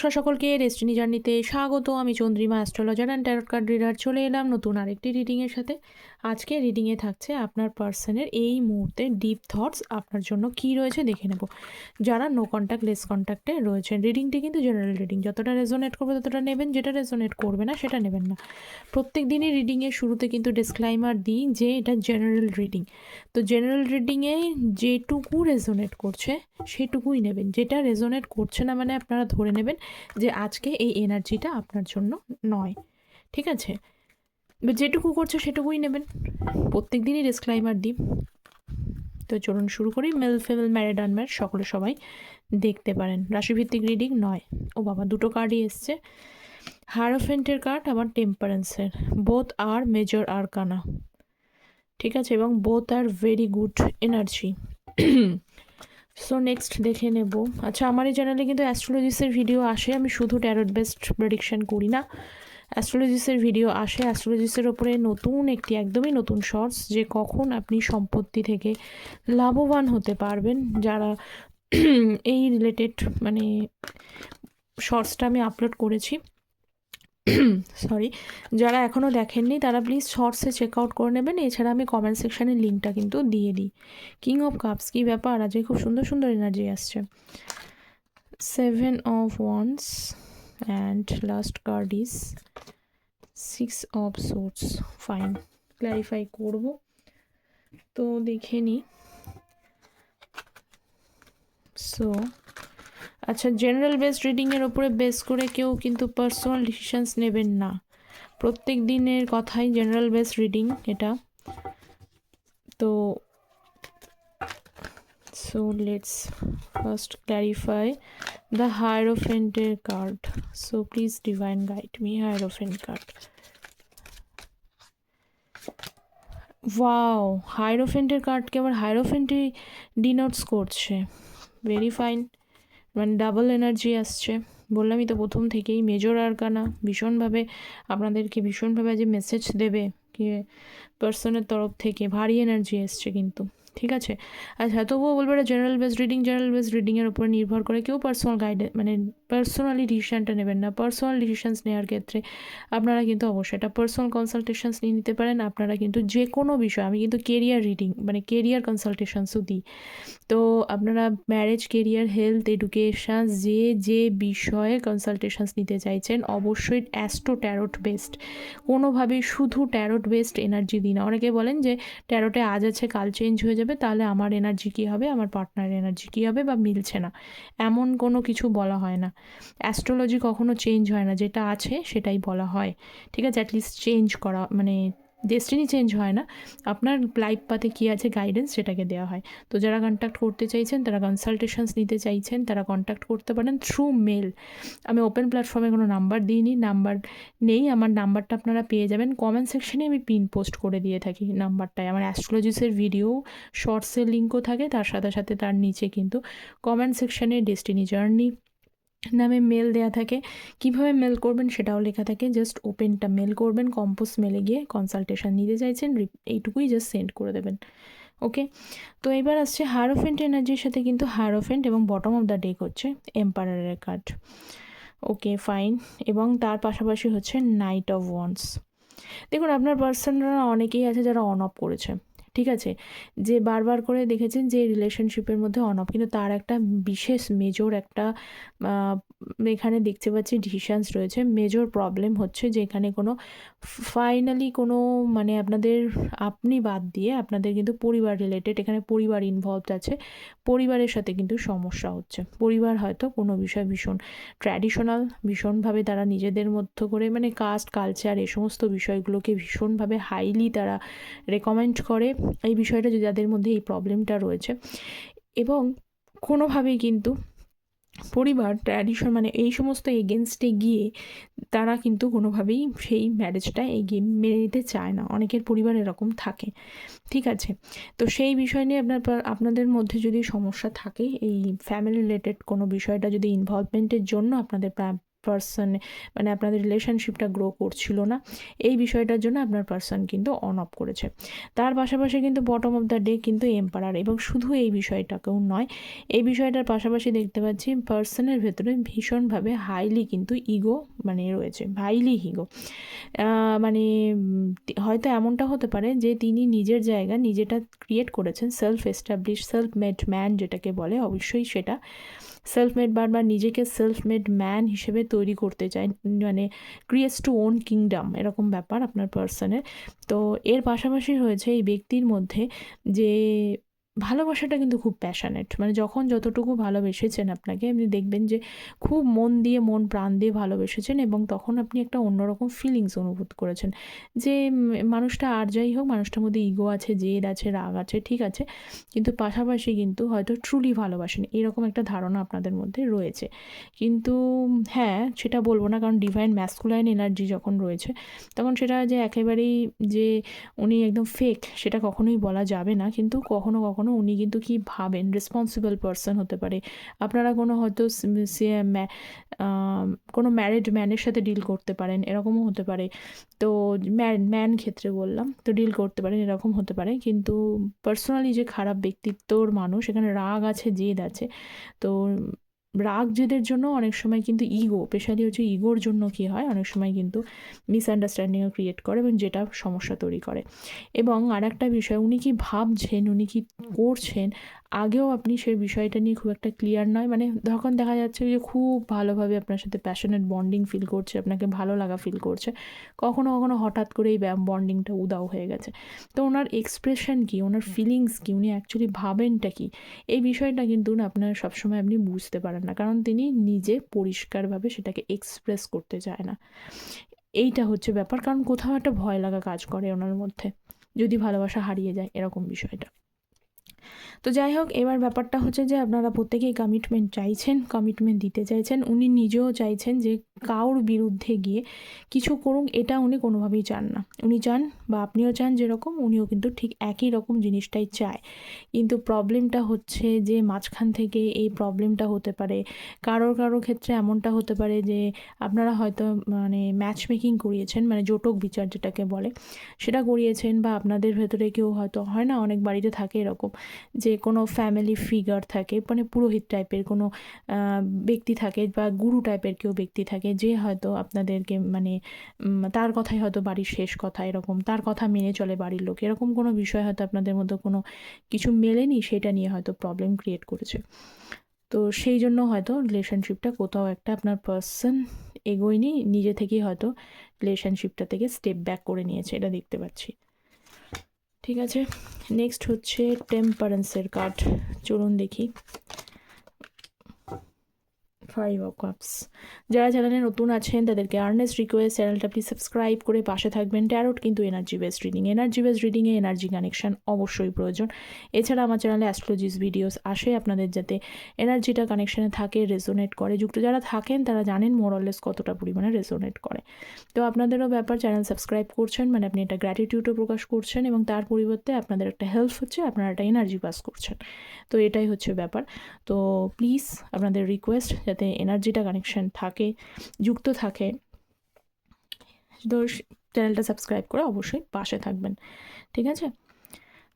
নমস্কার সকলকে, ডেস্টিনি জার্নিতে স্বাগত। আমি Chandrima, astrologer and tarot card reader. চলে এলাম নতুন আরেকটি রিডিংয়ের সাথে। আজকে রিডিংয়ে থাকছে আপনার পার্সনের এই মুহূর্তে ডিপ থটস আপনার জন্য কী রয়েছে দেখে নেব। যারা নো কন্ট্যাক্ট লেস কন্ট্যাক্টে রয়েছেন, রিডিংটি কিন্তু জেনারেল রিডিং, যতটা রেজোনেট করবে ততটা নেবেন, যেটা রেজোনেট করবে না সেটা নেবেন না। প্রত্যেক দিনই রিডিংয়ের শুরুতে কিন্তু ডিসক্লাইমার দিই যে এটা জেনারেল রিডিং। তো জেনারেল রিডিংয়ে যেটুকু রেজোনেট করছে সেটুকুই নেবেন, যেটা রেজোনেট করছে না মানে আপনারা ধরে নেবেন যে আজকে এই এনার্জিটা আপনার জন্য নয়। ঠিক আছে, যেটুকু করছে সেটুকুই নেবেন। প্রত্যেক দিনই ডিসক্লাইমার দিই। তো চলুন শুরু করি। মেল ফিমেল ম্যারিড আনম্যারিড সকলে সবাই দেখতে পারেন। রাশিভিত্তিক রিডিং নয়। ও বাবা, দুটো কার্ডই এসছে, হায়ারোফেন্টের কার্ড আবার টেম্পারেন্সের। বোথ আর মেজর আরকানা, ঠিক আছে, এবং both are very good energy. So next দেখে নেব। আচ্ছা, আমার এই চ্যানেলে কিন্তু অ্যাস্ট্রোলজিসের ভিডিও আসে, আমি শুধু ট্যারট বেসড প্রেডিকশন করি না, অ্যাস্ট্রোলজিসের ভিডিও আসে। অ্যাস্ট্রোলজিসের ওপরে নতুন একটি একদমই নতুন শর্টস, যে কখন আপনি সম্পত্তি থেকে লাভবান হতে পারবেন, যারা এই রিলেটেড মানে শর্টসটা আমি আপলোড করেছি। সরি, যারা এখনও দেখেননি তারা প্লিজ শর্টসে চেক আউট করে নেবেন। এছাড়া আমি কমেন্ট সেকশানের লিঙ্কটা কিন্তু দিয়ে দিই। কিং অফ কাপস, কী ব্যাপার, আজকে খুব সুন্দর সুন্দর এনার্জি আসছে। 7 of Wands and last card is 6 of Swords। Fine, clarify করব তো দেখে নিই। সো আচ্ছা, জেনারেল বেসড রিডিংয়ের ওপরে বেস করে কেউ কিন্তু পার্সোনাল ডিসিশনস নেবেন না। প্রত্যেক দিনের কথাই জেনারেল বেসড রিডিং এটা। তো so let's first clarify the হায়ারোফেন্টের card. So please divine guide me, hierophant card. Wow, হায়ারোফেন্টের কার্ডকে আবার হায়ারোফেন্টই ডিনোটস করছে। ভেরি ফাইন, মানে ডাবল এনার্জি আসছে। বললামই তো প্রথম থেকেই, মেজর আরকানা ভীষণভাবে আপনাদেরকে ভীষণভাবে যে মেসেজ দেবে কি পার্সনের তরফ থেকে, ভারী এনার্জি এসছে কিন্তু। ঠিক আছে, আচ্ছা, তবুও বলবো এটা general based reading. General based রিডিংয়ের উপর নির্ভর করে কেউ পার্সোনাল গাইডেন্স মানে পার্সোনালি ডিসিশানটা নেবেন না। পার্সোনাল ডিসিশানস নেওয়ার ক্ষেত্রে আপনারা কিন্তু অবশ্যই এটা পার্সোনাল কনসালটেশনস নিয়ে নিতে পারেন। আপনারা কিন্তু যে কোনো বিষয়, আমি কিন্তু কেরিয়ার রিডিং মানে কেরিয়ার কনসালটেশনসও দিই। তো আপনারা ম্যারেজ, কেরিয়ার, হেলথ, এডুকেশান, যে বিষয়ে কনসালটেশনস নিতে চাইছেন অবশ্যই অ্যাস্ট্রো ট্যারট বেসড। কোনোভাবেই শুধু ট্যারট বেসড এনার্জি দিই না। অনেকে বলেন যে ট্যারোটে আজ আছে কাল চেঞ্জ হয়ে যাবে, তাহলে আমার এনার্জি কী হবে, আমার পার্টনারের এনার্জি কী হবে, বা মিলছে না, এমন কোনো কিছু বলা হয় না। অ্যাস্ট্রোলজি কখনো চেঞ্জ হয় না, যেটা আছে সেটাই বলা হয়। ঠিক আছে, অ্যাটলিস্ট চেঞ্জ করা মানে ডেস্টিনি চেঞ্জ হয় না, আপনার লাইফ পাতে কী আছে গাইডেন্স সেটাকে দেওয়া হয়। তো যারা কন্ট্যাক্ট করতে চাইছেন, তারা কনসালটেশনস নিতে চাইছেন, তারা কন্ট্যাক্ট করতে পারেন থ্রু মেল। আমি ওপেন প্ল্যাটফর্মে কোনো নাম্বার দিইনি, নাম্বার নেই। আমার নাম্বারটা আপনারা পেয়ে যাবেন কমেন্ট সেকশনে, আমি পিন পোস্ট করে দিয়ে থাকি নাম্বারটায়। আমার অ্যাস্ট্রোলজিসের ভিডিও শর্টসের লিঙ্কও থাকে, তার সাথে সাথে তার নিচে কিন্তু কমেন্ট সেকশনে ডেস্টিনি জার্নি নামে মেল দেওয়া থাকে। কিভাবে মেল করবেন সেটাও লেখা থাকে। জাস্ট ওপেনটা মেল করবেন, কম্পোজ মেলে গিয়ে কনসালটেশন নিতে চাইছেন এইটুকুই জাস্ট সেন্ড করে দেবেন। ওকে, তো এবার আসছে হায়ারোফেন্ট এনার্জির সাথে কিন্তু হায়ারোফেন্ট এবং বটম অফ দ্য ডেক হচ্ছে এম্পারারের কার্ড। ওকে ফাইন, এবং তার পাশাপাশি হচ্ছে নাইট অফ ওয়ান্ডস। দেখুন, আপনার পার্সনরা অনেকেই আছে যারা অন অফ করেছে। ঠিক আছে, যে বারবার করে দেখেছেন যে রিলেশনশিপের মধ্যে অন অফ, কিন্তু তার একটা বিশেষ মেজর একটা এখানে দেখতে পাচ্ছি ডিসিশানস রয়েছে। মেজর প্রবলেম হচ্ছে যে এখানে কোনো ফাইনালি কোনো মানে আপনাদের আপনি বাদ দিয়ে আপনাদের কিন্তু পরিবার রিলেটেড, এখানে পরিবার ইনভলভড আছে। পরিবারের সাথে কিন্তু সমস্যা হচ্ছে। পরিবার হয়তো কোনো বিষয় ভীষণ ট্র্যাডিশনাল, ভীষণভাবে তারা নিজেদের মধ্য করে মানে কাস্ট, কালচার, এই সমস্ত বিষয়গুলোকে ভীষণভাবে হাইলি তারা রেকমেন্ড করে। এই বিষয়টা যে যাদের মধ্যে এই প্রবলেমটা রয়েছে, এবং কোনোভাবেই কিন্তু পরিবার ট্র্যাডিশন মানে এই সমস্ত এগেনস্টে গিয়ে তারা কিন্তু কোনোভাবেই সেই ম্যারেজটা এগিয়ে মেনে নিতে চায় না। অনেকের পরিবার এরকম থাকে। ঠিক আছে, তো সেই বিষয় নিয়ে আপনাদের মধ্যে যদি সমস্যা থাকে, এই ফ্যামিলি রিলেটেড কোনো বিষয়টা যদি ইনভলভমেন্টের জন্য আপনাদের পার্সন মানে আপনাদের রিলেশনশিপটা গ্রো করছিল না, এই বিষয়টার জন্য আপনার পার্সন কিন্তু অন অফ করেছে। তার পাশাপাশি কিন্তু বটম অফ দ্য ডে কিন্তু এম্পারার, এবং শুধু এই বিষয়টাকেও নয়, এই বিষয়টার পাশাপাশি দেখতে পাচ্ছি পার্সনের ভেতরে ভীষণভাবে হাইলি কিন্তু ইগো মানে রয়েছে, হাইলি ইগো। মানে হয়তো এমনটা হতে পারে যে তিনি নিজের জায়গা নিজেটা ক্রিয়েট করেছেন, self establish self made man যেটাকে বলে, অবশ্যই সেটা সেলফ মেড, বারবার নিজেকে সেলফ মেড ম্যান হিসেবে তৈরি করতে চায়, মানে ক্রিয়েটস টু ওন কিংডম, এরকম ব্যাপার আপনার পার্সনের। তো এর পাশাপাশি হয়েছে এই ব্যক্তির মধ্যে যে ভালোবাসাটা কিন্তু খুব প্যাশনেট, মানে যখন যতটুকু ভালোবেসেছেন আপনাকে, আপনি দেখবেন যে খুব মন দিয়ে মন প্রাণ দিয়ে ভালোবেসেছেন, এবং তখন আপনি একটা অন্যরকম ফিলিংস অনুভূত করেছেন যে মানুষটা আর যাই হোক, মানুষটার মধ্যে ইগো আছে, জেদ আছে, রাগ আছে, ঠিক আছে, কিন্তু পাশাপাশি কিন্তু হয়তো ট্রুলি ভালোবাসেন, এরকম একটা ধারণা আপনাদের মধ্যে রয়েছে। কিন্তু হ্যাঁ, সেটা বলবো না, কারণ ডিভাইন ম্যাসকুলাইন এনার্জি যখন রয়েছে তখন সেটা যে একেবারেই যে উনি একদম ফেক সেটা কখনোই বলা যাবে না, কিন্তু কখনো কখনো উনি কিন্তু কি ভাবেন, রেসপন্সিবল পারসন হতে পারে, আপনারা কোনো হয়তো কোনো ম্যারিড ম্যানের সাথে ডিল করতে পারেন, এরকমও হতে পারে। তো ম্যান ক্ষেত্রে বললাম, তো ডিল করতে পারেন, এরকম হতে পারে। কিন্তু পার্সোনালি যে খারাপ ব্যক্তিত্বর মানুষ, এখানে রাগ আছে, জেদ আছে। তো রাগ জেদের জন্য অনেক সময় কিন্তু ইগো, স্পেশালি হচ্ছে ইগোর জন্য কী হয়, অনেক সময় কিন্তু মিসআন্ডারস্ট্যান্ডিংও ক্রিয়েট করে এবং যেটা সমস্যা তৈরি করে। এবং আর একটা বিষয়, উনি কি ভাবছেন, উনি কি করছেন, আগেও আপনি সেই বিষয়টা নিয়ে খুব একটা ক্লিয়ার নয়, মানে তখন দেখা যাচ্ছে যে খুব ভালোভাবে আপনার সাথে প্যাশনেট বন্ডিং ফিল করছে, আপনাকে ভালো লাগা ফিল করছে, কখনো কখনো হঠাৎ করে এই বন্ডিংটা উদাও হয়ে গেছে। তো ওনার এক্সপ্রেশন কী, ওনার ফিলিংস কী, উনি অ্যাকচুয়ালি ভাবেনটা কী, এই বিষয়টা কিন্তু না আপনার সবসময় আপনি বুঝতে পারেন না, কারণ তিনি নিজে পরিষ্কারভাবে সেটাকে এক্সপ্রেস করতে চায় না। এইটা হচ্ছে ব্যাপার, কারণ কোথাও একটা ভয় লাগা কাজ করে ওনার মধ্যে, যদি ভালোবাসা হারিয়ে যায়, এরকম বিষয়টা। তো যাই হোক, এবার ব্যাপারটা হচ্ছে যে আপনারা প্রত্যেকেই কমিটমেন্ট চাইছেন, কমিটমেন্ট দিতে চাইছেন, উনি নিজেও চাইছেন যে কারোর বিরুদ্ধে গিয়ে কিছু করুন, এটা উনি কোনোভাবেই চান না। উনি চান, বা আপনিও চান যেরকম, উনিও কিন্তু ঠিক একই রকম জিনিসটাই চায়। কিন্তু প্রবলেমটা হচ্ছে যে মাঝখান থেকে এই প্রবলেমটা হতে পারে, কারোর ক্ষেত্রে এমনটা হতে পারে যে আপনারা হয়তো মানে ম্যাচ মেকিং করিয়েছেন, মানে জোটক বিচার যেটাকে বলে, সেটা করিয়েছেন, বা আপনাদের ভেতরে কেউ হয়তো, হয় না অনেক বাড়িতে থাকে এরকম, যে কোনো ফ্যামিলি ফিগার থাকে, মানে পুরোহিত টাইপের কোনো ব্যক্তি থাকে, বা গুরু টাইপের কেউ ব্যক্তি থাকে, যে হয়তো আপনাদেরকে মানে তার কথাই হয়তো বাড়ির শেষ কথা, এরকম তার কথা মেনে চলে বাড়ির লোক, এরকম কোনো বিষয় হয়তো আপনাদের মধ্যে কোনো কিছু মেলেনি, সেটা নিয়ে হয়তো প্রবলেম ক্রিয়েট করেছে। তো সেই জন্য হয়তো রিলেশনশিপটা কোথাও একটা আপনার পার্সন এগোয়নি, নিজে থেকেই হয়তো রিলেশনশিপটা থেকে স্টেপ ব্যাক করে নিয়েছে, এটা দেখতে পাচ্ছি। ঠিক আছে, নেক্সট হচ্ছে টেম্পারেন্সের কার্ড, চলুন দেখি। 5 অফ কাপস। যারা চ্যানেলে নতুন আছেন তাদেরকে আর্নেস্ট রিকোয়েস্ট, চ্যানেলটা প্লিজ সাবস্ক্রাইব করে পাশে থাকবেন। ট্যারোট কিন্তু energy based reading, energy based রিডিংয়ে এনার্জি কানেকশন অবশ্যই প্রয়োজন। এছাড়া আমার চ্যানেলে অ্যাস্ট্রোলজিস ভিডিওস আসে, আপনাদের যাতে এনার্জিটা কানেকশানে থাকে, রেজোনেট করে, যুক্ত যারা থাকেন তারা জানেন মোরলেস কতটা পরিমাণে রেজোনেট করে। তো আপনাদেরও ব্যাপার, চ্যানেল সাবস্ক্রাইব করছেন মানে আপনি একটা গ্র্যাটিটিউডও প্রকাশ করছেন, এবং তার পরিবর্তে আপনাদের একটা হেল্প হচ্ছে, আপনারা একটা এনার্জি পাস করছেন। তো এটাই হচ্ছে ব্যাপার। তো প্লিজ আপনাদের রিকোয়েস্ট, যাতে এনার্জিটা কানেকশান থাকে, যুক্ত থাকে, তো চ্যানেলটা সাবস্ক্রাইব করে অবশ্যই পাশে থাকবেন, ঠিক আছে।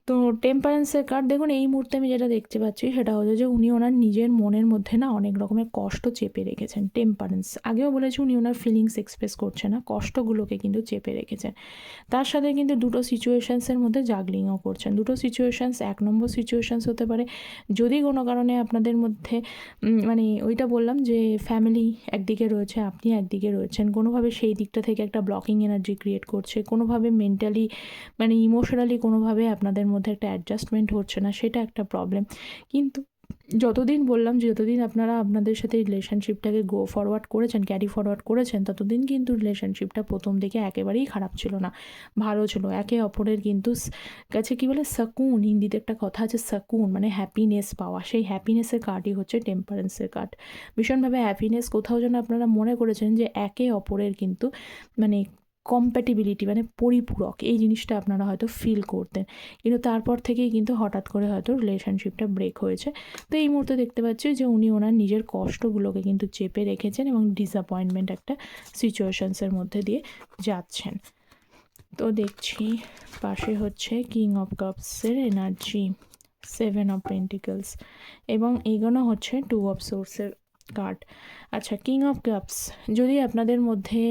তো টেম্পারেন্সের কার্ড দেখুন, এই মুহূর্তে আমি যেটা দেখতে পাচ্ছি সেটা হচ্ছে যে উনি ওনার নিজের মনের মধ্যে না অনেক রকমের কষ্ট চেপে রেখেছেন। টেম্পারেন্স আগেও বলেছি, উনি ওনার ফিলিংস এক্সপ্রেস করছে না, কষ্টগুলোকে কিন্তু চেপে রেখেছেন। তার সাথে কিন্তু দুটো সিচুয়েশানসের মধ্যে জাগলিংও করছেন। দুটো সিচুয়েশানস, 1 নম্বর সিচুয়েশানস হতে পারে যদি কোনো কারণে আপনাদের মধ্যে মানে ওইটা বললাম যে ফ্যামিলি একদিকে রয়েছে, আপনি একদিকে রয়েছেন, কোনোভাবে সেই দিকটা থেকে একটা ব্লকিং এনার্জি ক্রিয়েট করছে, কোনোভাবে মেন্টালি মানে ইমোশনালি কোনোভাবে আপনাদের মধ্যে একটা অ্যাডজাস্টমেন্ট হচ্ছে না, সেটা একটা প্রবলেম। কিন্তু যতদিন বললাম যে যতদিন আপনারা আপনাদের সাথে রিলেশনশিপটাকে গো ফরওয়ার্ড করেছেন, ক্যারি ফরওয়ার্ড করেছেন, ততদিন কিন্তু রিলেশনশিপটা প্রথম দিকে একেবারেই খারাপ ছিল না, ভালো ছিল। একে অপরের কিন্তু কাছে কী বলে সাকুন, হিন্দিতে একটা কথা আছে সাকুন, মানে হ্যাপিনেস পাওয়া, সেই হ্যাপিনেসের কার্ডই হচ্ছে টেম্পারেন্সের কার্ড। ভীষণভাবে হ্যাপিনেস কোথাও যেন আপনারা মনে করেছেন যে একে অপরের কিন্তু মানে কম্প্যাটিবিলিটি মানে পরিপূরক, এই জিনিসটা আপনারা হয়তো ফিল করতেন, কিন্তু তারপর থেকেই কিন্তু হঠাৎ করে হয়তো রিলেশনশিপটা ব্রেক হয়েছে। তো এই মুহূর্তে দেখতে পাচ্ছি যে উনি ওনার নিজের কষ্টগুলোকে কিন্তু চেপে রেখেছেন এবং ডিসঅ্যাপয়েন্টমেন্ট একটা সিচুয়েশনসের মধ্যে দিয়ে যাচ্ছেন। তো দেখছি পাশে হচ্ছে কিং অফ কাপসের এনার্জি, 7 অফ পেন্টিকলস, এবং এইগুলো হচ্ছে 2 অফ সোর্সের কার্ড। আচ্ছা, কিং অফ কাপস, যদি আপনাদের মধ্যে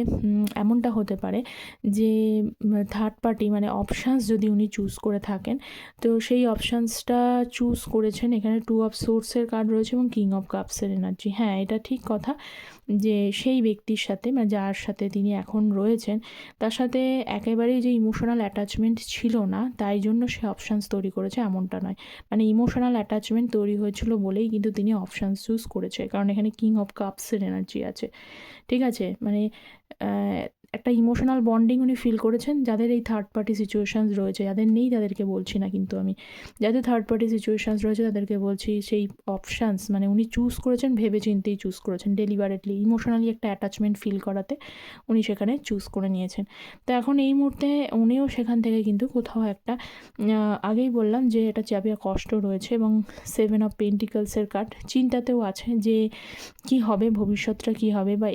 এমনটা হতে পারে যে থার্ড পার্টি মানে অপশানস যদি উনি চুজ করে থাকেন, তো সেই অপশানসটা চুজ করেছেন, এখানে 2 অফ সোর্সের কার্ড রয়েছে এবং কিং অফ কাপসের এনার্জি। হ্যাঁ, এটা ঠিক কথা যে সেই ব্যক্তির সাথে মানে যার সাথে তিনি এখন রয়েছেন তার সাথে একেবারেই যে ইমোশনাল অ্যাটাচমেন্ট ছিল না তাই জন্য সে অপশানস তৈরি করেছে এমনটা নয়। মানে ইমোশনাল অ্যাটাচমেন্ট তৈরি হয়েছিল বলেই কিন্তু তিনি অপশানস চুজ করেছে, কারণ এখানে কিং অফ কাপসের এনার্জি আছে। ঠিক আছে, মানে একটা ইমোশনাল বন্ডিং উনি ফিল করেছেন। যাদের এই থার্ড পার্টি সিচুয়েশানস রয়েছে, যাদের নেই তাদেরকে বলছি না, কিন্তু আমি যাদের থার্ড পার্টি সিচুয়েশানস রয়েছে তাদেরকে বলছি, সেই অপশানস মানে উনি চুজ করেছেন, ভেবে চিন্তেই চুজ করেছেন, ডেলিবারেটলি ইমোশনালি একটা অ্যাটাচমেন্ট ফিল করাতে উনি সেখানে চুজ করে নিয়েছেন। তো এখন এই মুহূর্তে উনিও সেখান থেকে কিন্তু কোথাও একটা আগেই বললাম যে এটা চাপিয়া কষ্ট রয়েছে এবং 7 অফ পেন্টিকলসের কার্ড, চিন্তাতেও আছে যে কি হবে, ভবিষ্যৎটা কি হবে, বা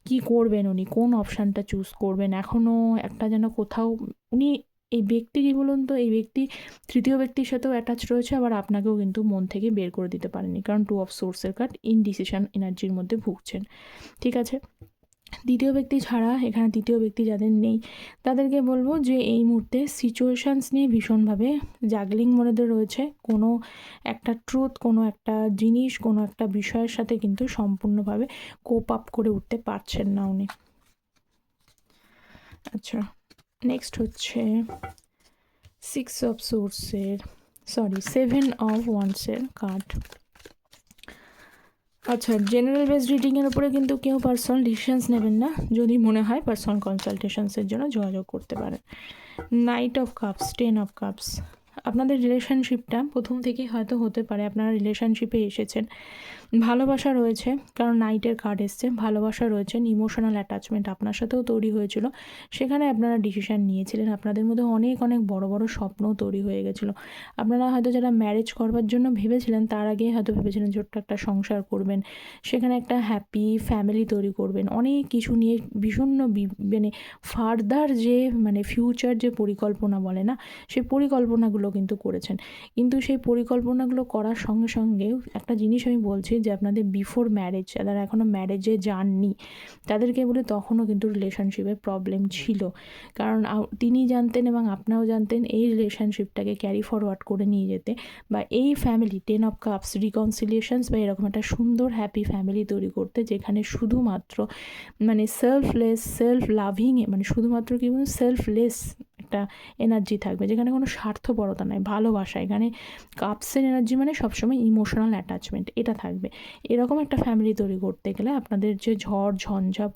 কি করবেন উনি, কোন অপশানটা চুজ করবেন। এখনও একটা যেন কোথাও উনি, এই ব্যক্তি কী বলুন তো, এই ব্যক্তি তৃতীয় ব্যক্তির সাথেও অ্যাটাচ রয়েছে, আবার আপনাকেও কিন্তু মন থেকে বের করে দিতে পারেনি, কারণ 2 অফ সোর্সের কার্ড ইনডিসিশন এনার্জির মধ্যে ভুগছেন। ঠিক আছে, দ্বিতীয় ব্যক্তি ছাড়া এখানে তৃতীয় ব্যক্তি যাদের নেই তাদেরকে বলবো যে এই মুহূর্তে সিচুয়েশানস নিয়ে ভীষণভাবে জাগলিং মধ্যে রয়েছে। কোনো একটা ট্রুথ, কোনো একটা জিনিস, কোনো একটা বিষয়ের সাথে কিন্তু সম্পূর্ণভাবে কোপ আপ করে উঠতে পারছেন না উনি। আচ্ছা, নেক্সট হচ্ছে 6 অফ সোর্সের 7 অফ ওয়ান্সের কার্ড। আচ্ছা, জেনারেল বেস রিডিংয়ের উপরে কিন্তু কেউ পার্সোনাল ডিসিশনস নেবেন না, যদি মনে হয় পার্সোনাল কনসালটেশনসের জন্য যোগাযোগ করতে পারেন। Night of cups, 10 of cups, আপনাদের রিলেশনশিপটা প্রথম থেকেই হয়তো হতে পারে আপনারা রিলেশনশিপে এসেছেন, ভালোবাসা রয়েছে, কারণ নাইটের কার্ড এসছে, ভালোবাসা রয়েছেন, ইমোশনাল অ্যাটাচমেন্ট আপনার সাথেও তৈরি হয়েছিল, সেখানে আপনারা ডিসিশান নিয়েছিলেন, আপনাদের মধ্যে অনেক অনেক বড় বড় স্বপ্নও তৈরি হয়ে গেছিলো। আপনারা হয়তো যারা ম্যারেজ করবার জন্য ভেবেছিলেন তার আগে হয়তো ভেবেছিলেন ছোট্ট একটা সংসার করবেন, সেখানে একটা হ্যাপি ফ্যামিলি তৈরি করবেন, অনেক কিছু নিয়ে ভীষণ মানে ফার্দার যে মানে ফিউচার যে পরিকল্পনা বলে না, সেই পরিকল্পনাগুলো কিন্তু করেছেন। কিন্তু সেই পরিকল্পনাগুলো করার সঙ্গে সঙ্গেও একটা জিনিস আমি বলছি যে আপনাদের বিফোর ম্যারেজ, যারা এখনও ম্যারেজে যাননি তাদেরকে বলে তখনও কিন্তু রিলেশনশিপে প্রবলেম ছিল, কারণ তিনি জানতেন এবং আপনারাও জানতেন এই রিলেশনশিপটাকে ক্যারি ফরওয়ার্ড করে নিয়ে যেতে, বা এই ফ্যামিলি 10 অফ কাপস রিকনসিলিয়েশনস বা এরকম একটা সুন্দর হ্যাপি ফ্যামিলি তৈরি করতে, যেখানে শুধুমাত্র মানে সেলফলেস, সেলফ লাভিং, মানে শুধুমাত্র কি বলুন সেলফলেস একটা এনার্জি থাকবে, যেখানে কোনো স্বার্থপরতা নাই, ভালোবাসা, এখানে কাপসের এনার্জি মানে সবসময় ইমোশনাল অ্যাটাচমেন্ট এটা থাকবে। এরকম একটা ফ্যামিলি তৈরি করতে গেলে আপনাদের যে ঝঞ্ঝাট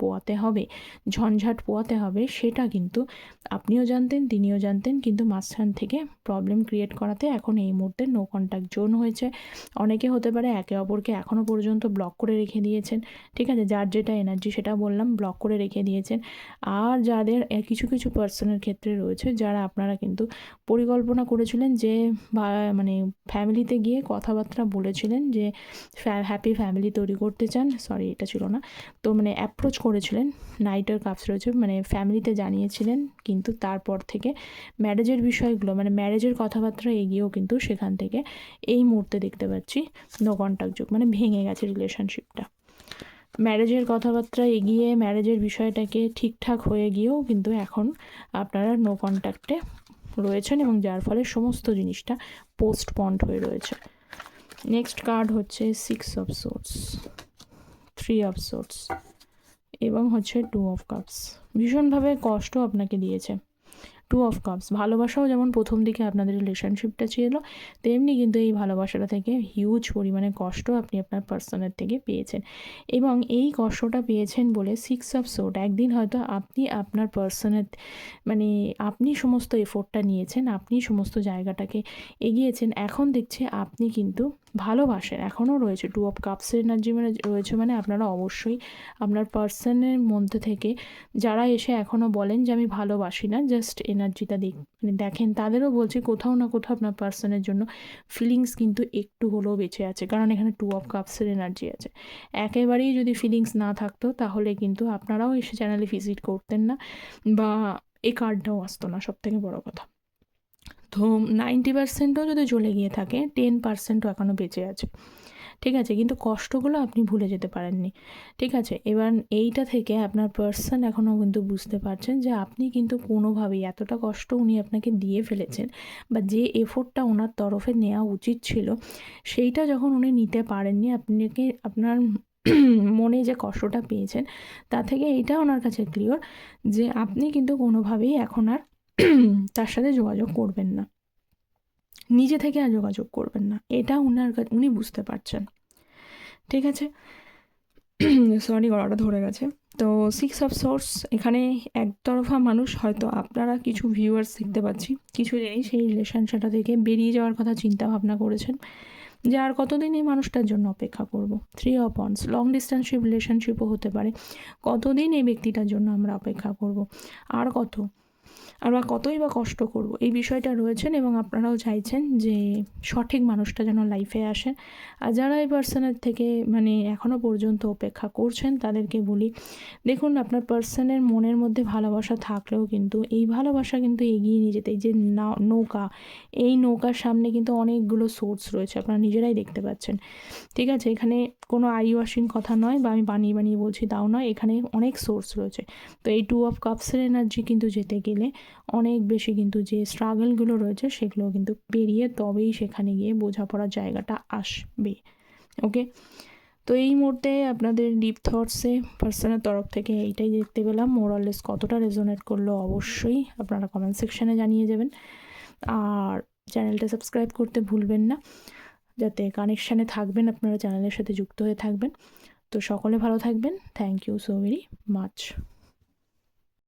পোয়াতে হবে সেটা কিন্তু আপনিও জানতেন, তিনিও জানতেন, কিন্তু মাঝখান থেকে প্রবলেম ক্রিয়েট করাতে এখন এই মুহূর্তে নো কন্ট্যাক্ট জোন হয়েছে। অনেকে হতে পারে একে অপরকে এখনও পর্যন্ত ব্লক করে রেখে দিয়েছেন, ঠিক আছে, যার যেটা এনার্জি সেটা বললাম, ব্লক করে রেখে দিয়েছেন। আর যাদের কিছু কিছু পার্সনের ক্ষেত্রে রয়েছে যারা আপনারা কিন্তু পরিকল্পনা করেছিলেন যে মানে ফ্যামিলিতে গিয়ে কথাবার্তা বলেছিলেন যে হ্যাপি ফ্যামিলি তৈরি করতে চান, এটা ছিল না তো, মানে অ্যাপ্রোচ করেছিলেন, নাইটের কাপস রয়েছে, মানে ফ্যামিলিতে জানিয়েছিলেন, কিন্তু তারপর থেকে ম্যারেজের বিষয়গুলো মানে ম্যারেজের কথাবার্তা এগিয়েও কিন্তু সেখান থেকে এই মুহূর্তে দেখতে পাচ্ছি নো কন্ট্যাক্ট যোগ, মানে ভেঙে গেছে রিলেশনশিপটা। ম্যারেজের কথাবার্তা এগিয়ে ম্যারেজের বিষয়টাকে ঠিকঠাক হয়ে গিয়েও কিন্তু এখন আপনারা নো কন্ট্যাক্টে রয়েছেন এবং যার ফলে সমস্ত জিনিসটা পোস্টপন্ড হয়ে রয়েছে। নেক্সট কার্ড হচ্ছে 6 অফ সোর্স, 3 অফ সোর্স এবং হচ্ছে 2 অফ কাপস। ভীষণভাবে কষ্ট আপনাকে দিয়েছে 2 অফ কাপস। ভালোবাসাও যেমন প্রথম দিকে আপনাদের রিলেশনশিপটা ছিল, তেমনি কিন্তু এই ভালোবাসাটা থেকে হিউজ পরিমাণে কষ্ট আপনি আপনার পার্সনের থেকে পেয়েছেন, এবং এই কষ্টটা পেয়েছেন বলে 6 অফ সোর্ড একদিন হয়তো আপনি আপনার পার্সনের মানে আপনি সমস্ত এফোর্টটা নিয়েছেন, আপনি সমস্ত জায়গাটাকে এগিয়েছেন, এখন দেখছে আপনি কিন্তু ভালোবাসেন, এখনও রয়েছে। 2 অফ কাপসের এনার্জি মানে রয়েছে, মানে আপনারা অবশ্যই আপনার পার্সনের মধ্যে থেকে যারা এসে এখনও বলেন যে আমি ভালোবাসি না, জাস্ট এনার্জিটা মানে দেখেন, তাদেরও বলছি কোথাও না কোথাও আপনার পার্সনের জন্য ফিলিংস কিন্তু একটু হলেও বেঁচে আছে, কারণ এখানে 2 অফ কাপসের এনার্জি আছে। একেবারেই যদি ফিলিংস না থাকতো তাহলে কিন্তু আপনারাও এসে চ্যানেলে ভিজিট করতেন না, বা এই কার্ডটাও আসতো না, সবথেকে বড় কথা। তো 90%ও যদি চলে গিয়ে থাকে, 10%ও এখনও বেঁচে আছে, ঠিক আছে? কিন্তু কষ্টগুলো আপনি ভুলে যেতে পারেননি, ঠিক আছে? এবার এইটা থেকে আপনার পার্সন এখনও কিন্তু বুঝতে পারছেন যে আপনি কিন্তু কোনোভাবেই এতটা কষ্ট উনি আপনাকে দিয়ে ফেলেছেন, বা যে এফোর্টটা ওনার তরফে নেওয়া উচিত ছিল সেইটা যখন উনি নিতে পারেননি, আপনাকে আপনার মনে যে কষ্টটা পেয়েছেন তা থেকে এইটা ওনার কাছে ক্লিয়ার যে আপনি কিন্তু কোনোভাবেই এখন আর তার সাথে যোগাযোগ করবেন না, নিজে থেকে আর যোগাযোগ করবেন না, এটা উনি বুঝতে পারছেন, ঠিক আছে? সরি, গলাটা ধরে গেছে। তো 6 অফ সোর্স, এখানে একতরফা মানুষ, হয়তো আপনারা কিছু ভিউয়ার্স দেখতে পাচ্ছি কিছু জিনিস সেই রিলেশনশিপটা থেকে বেরিয়ে যাওয়ার কথা চিন্তা ভাবনা করেছেন, যে আর কতদিন এই মানুষটার জন্য অপেক্ষা করব। 3 অফ ওয়ান্স, লং ডিস্টেন্সশিপ রিলেশনশিপও হতে পারে। কতদিন এই ব্যক্তিটার জন্য আমরা অপেক্ষা করব, আর কত, আর বা কতই বা কষ্ট করব, এই বিষয়টা রয়েছেন। এবং আপনারাও চাইছেন যে সঠিক মানুষটা যেন লাইফে আসে। আর যারা এই পার্সনের থেকে মানে এখনও পর্যন্ত অপেক্ষা করছেন তাদেরকে বলি, দেখুন আপনার পার্সনের মনের মধ্যে ভালোবাসা থাকলেও কিন্তু এই ভালোবাসা কিন্তু এগিয়ে নিয়ে যেতে, এই যে নৌকা, এই নৌকার সামনে কিন্তু অনেকগুলো সোর্স রয়েছে, আপনারা নিজেরাই দেখতে পাচ্ছেন, ঠিক আছে? এখানে কোনো আইওয়াশিং কথা নয়, বা আমি বানিয়ে বানিয়ে বলছি তাও নয়, এখানে অনেক সোর্স রয়েছে। তো এই 2 অফ কাপসের এনার্জি কিন্তু যেতে গেলে অনেক বেশি কিন্তু যে স্ট্রাগলগুলো রয়েছে সেগুলো কিন্তু পেরিয়ে তবেই সেখানে গিয়ে বোঝাপড়ার জায়গাটা আসবে, ওকে? তো এই মুহূর্তে আপনাদের ডিপ থটসে পার্সনের তরফ থেকে এইটাই দেখতে পেলাম। মোরাললেস কতটা রেজোনেট করলো অবশ্যই আপনারা কমেন্ট সেকশানে জানিয়ে যাবেন, আর চ্যানেলটা সাবস্ক্রাইব করতে ভুলবেন না, যাতে কানেকশানে থাকবেন, আপনারা চ্যানেলের সাথে যুক্ত হয়ে থাকবেন। তো সকলে ভালো থাকবেন। Thank you so very much.